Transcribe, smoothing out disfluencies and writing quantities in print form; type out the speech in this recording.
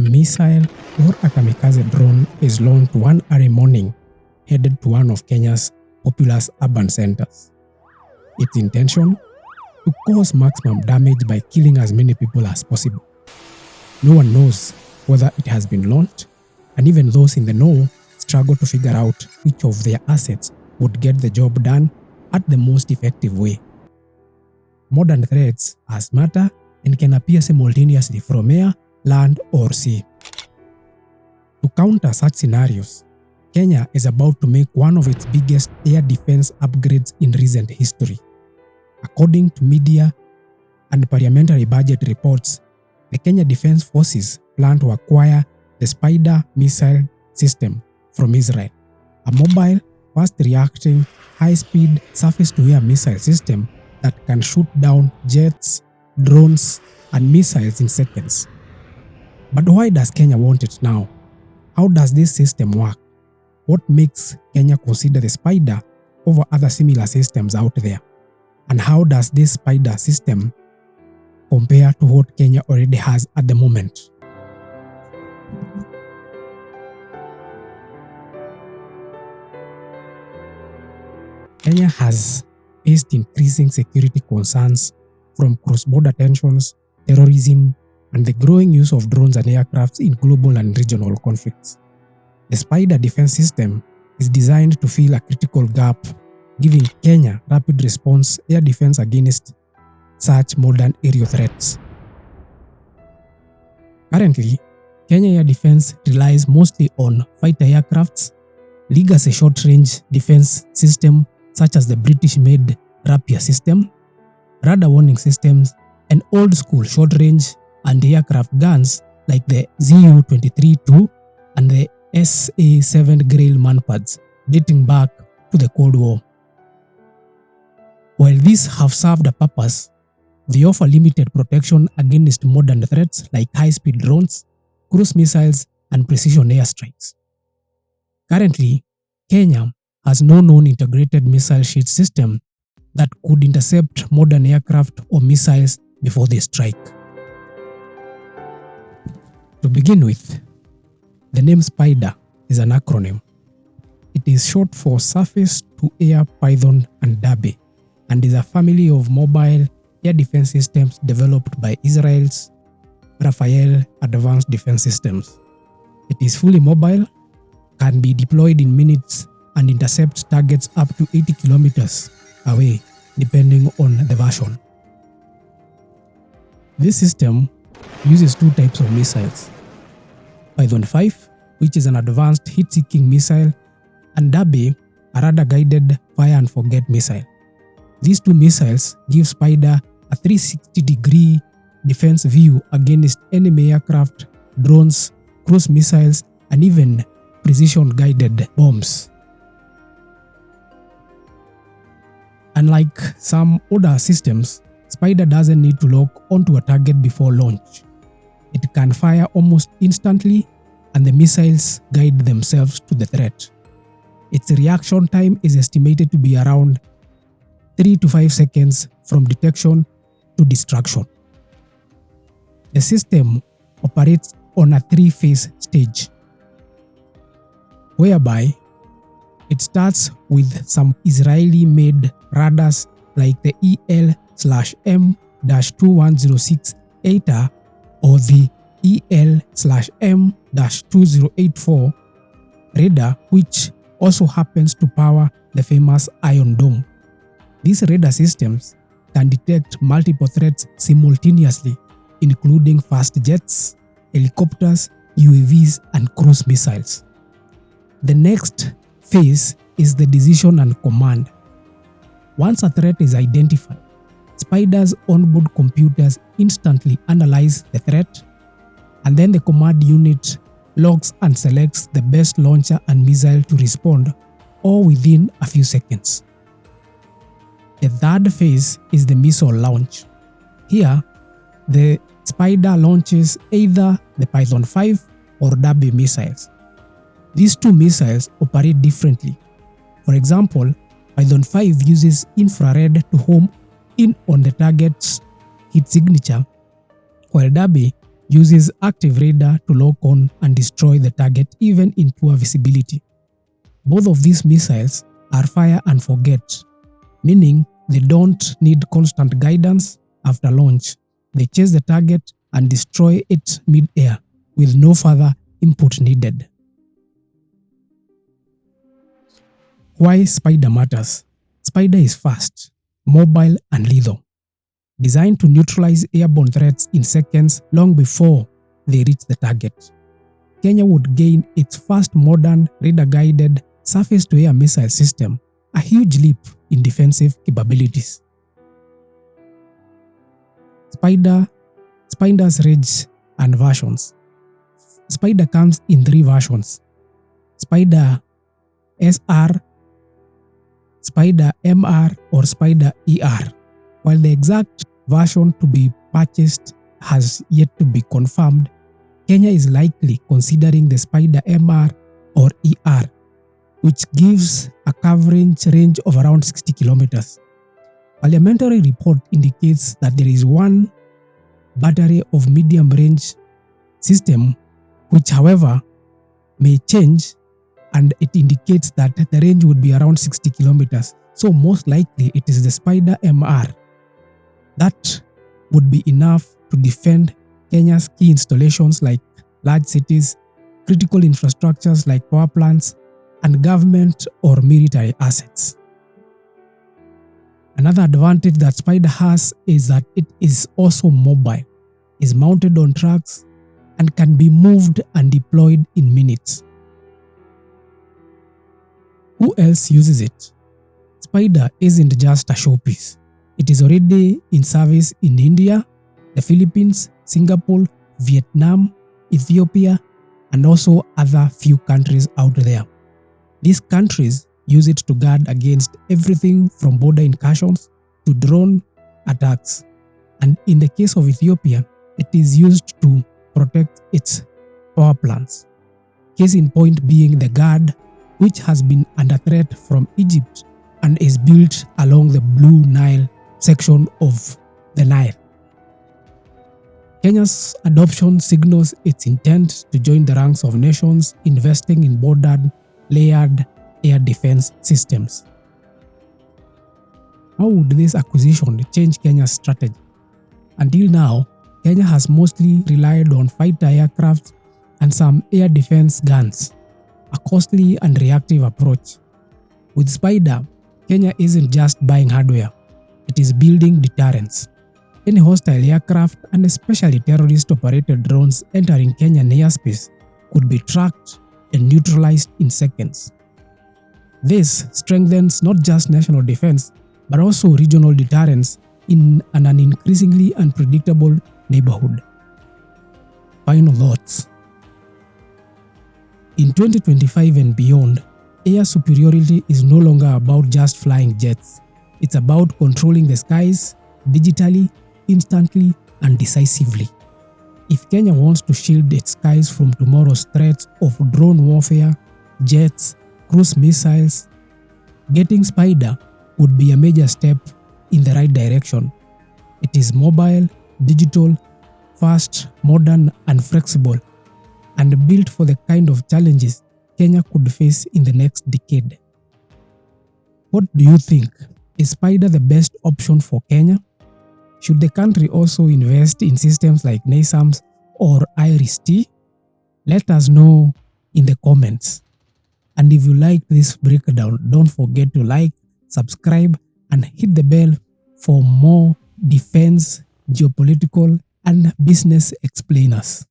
missile or a kamikaze drone is launched one early morning, headed to one of Kenya's populous urban centers. Its intention? To cause maximum damage by killing as many people as possible. No one knows whether it has been launched, and even those in the know struggle to figure out which of their assets would get the job done at the most effective way. Modern threats are smarter and can appear simultaneously from air, land, or sea. To counter such scenarios, Kenya is about to make one of its biggest air defense upgrades in recent history. According to media and parliamentary budget reports, the Kenya Defense Forces plan to acquire the Spyder missile system from Israel, a mobile, fast-reacting, high-speed surface-to-air missile system that can shoot down jets, drones, and missiles in seconds. But why does Kenya want it now? How does this system work? What makes Kenya consider the Spyder over other similar systems out there? And how does this Spyder system compare to what Kenya already has at the moment? Kenya has faced increasing security concerns from cross-border tensions, terrorism, and the growing use of drones and aircrafts in global and regional conflicts. The Spyder defense system is designed to fill a critical gap, giving Kenya rapid response air defense against such modern aerial threats. Currently, Kenya air defense relies mostly on fighter aircrafts, legacy short-range defense systems such as the British-made Rapier system, radar warning systems, and old-school short-range anti-aircraft guns like the ZU-23-2 and the SA-7 Grail manpads dating back to the Cold War. While these have served a purpose, they offer limited protection against modern threats like high-speed drones, cruise missiles, and precision airstrikes. Currently, Kenya has no known integrated missile shield system that could intercept modern aircraft or missiles before they strike. To begin with, the name Spyder is an acronym. It is short for Surface-to-Air Python and Derby, and is a family of mobile air defense systems developed by Israel's Rafael Advanced Defense Systems. It is fully mobile, can be deployed in minutes, and intercepts targets up to 80 kilometers away, depending on the version. This system uses two types of missiles: Python 5, which is an advanced heat-seeking missile, and Derby, a radar-guided fire-and-forget missile. These two missiles give Spyder a 360-degree defense view against enemy aircraft, drones, cruise missiles, and even precision-guided bombs. Unlike some other systems, Spyder doesn't need to lock onto a target before launch. It can fire almost instantly, and the missiles guide themselves to the threat. Its reaction time is estimated to be around 3 to 5 seconds from detection to destruction. The system operates on a three-phase stage, whereby it starts with some Israeli-made radars like the EL/M-2106 ATA or the EL/M-2084 radar, which also happens to power the famous Iron Dome. These radar systems can detect multiple threats simultaneously, including fast jets, helicopters, UAVs, and cruise missiles. The next phase is the decision and command. Once a threat is identified, Spyder's onboard computers instantly analyze the threat, and then the command unit logs and selects the best launcher and missile to respond, all within a few seconds. The third phase is the missile launch. Here, the Spyder launches either the Python 5 or Derby missiles. These two missiles operate differently. For example, Python 5 uses infrared to home in on the target's heat signature, while Derby uses active radar to lock on and destroy the target even in poor visibility. Both of these missiles are fire and forget, meaning they don't need constant guidance after launch. They chase the target and destroy it mid-air with no further input needed. Why Spyder matters? Spyder is fast, mobile and lethal, designed to neutralize airborne threats in seconds long before they reach the target. Kenya would gain its first modern radar-guided surface-to-air missile system, a huge leap in defensive capabilities. Spyder's range and versions. Spyder comes in 3 versions: Spyder SR, Spyder MR, or Spyder ER. While the exact version to be purchased has yet to be confirmed, Kenya is likely considering the Spyder MR or ER, which gives a coverage range of around 60 kilometers. Parliamentary report indicates that there is one battery of medium-range system, which however may change, and it indicates that the range would be around 60 kilometers. So most likely it is the Spyder MR. That would be enough to defend Kenya's key installations like large cities, critical infrastructures like power plants, and government or military assets. Another advantage that Spyder has is that it is also mobile, is mounted on trucks, and can be moved and deployed in minutes. Who else uses it? Spyder isn't just a showpiece. It is already in service in India, the Philippines, Singapore, Vietnam, Ethiopia, and also other few countries out there. These countries use it to guard against everything from border incursions to drone attacks. And in the case of Ethiopia, it is used to protect its power plants. Case in point being the Guard, which has been under threat from Egypt and is built along the Blue Nile section of the Nile. Kenya's adoption signals its intent to join the ranks of nations investing in bordered, layered air defense systems. How would this acquisition change Kenya's strategy? Until now, Kenya has mostly relied on fighter aircraft and some air defense guns, a costly and reactive approach. With Spyder, Kenya isn't just buying hardware, it is building deterrence. Any hostile aircraft, and especially terrorist-operated drones entering Kenyan airspace, could be tracked and neutralized in seconds. This strengthens not just national defense, but also regional deterrence in an increasingly unpredictable neighborhood. Final thoughts. In 2025 and beyond, air superiority is no longer about just flying jets. It's about controlling the skies digitally, instantly, and decisively. If Kenya wants to shield its skies from tomorrow's threats of drone warfare, jets, cruise missiles, getting Spyder would be a major step in the right direction. It is mobile, digital, fast, modern, and flexible, and built for the kind of challenges Kenya could face in the next decade. What do you think? Is Spyder the best option for Kenya? Should the country also invest in systems like NASAMS or IRIS-T? Let us know in the comments. And if you like this breakdown, don't forget to like, subscribe, and hit the bell for more defense, geopolitical, and business explainers.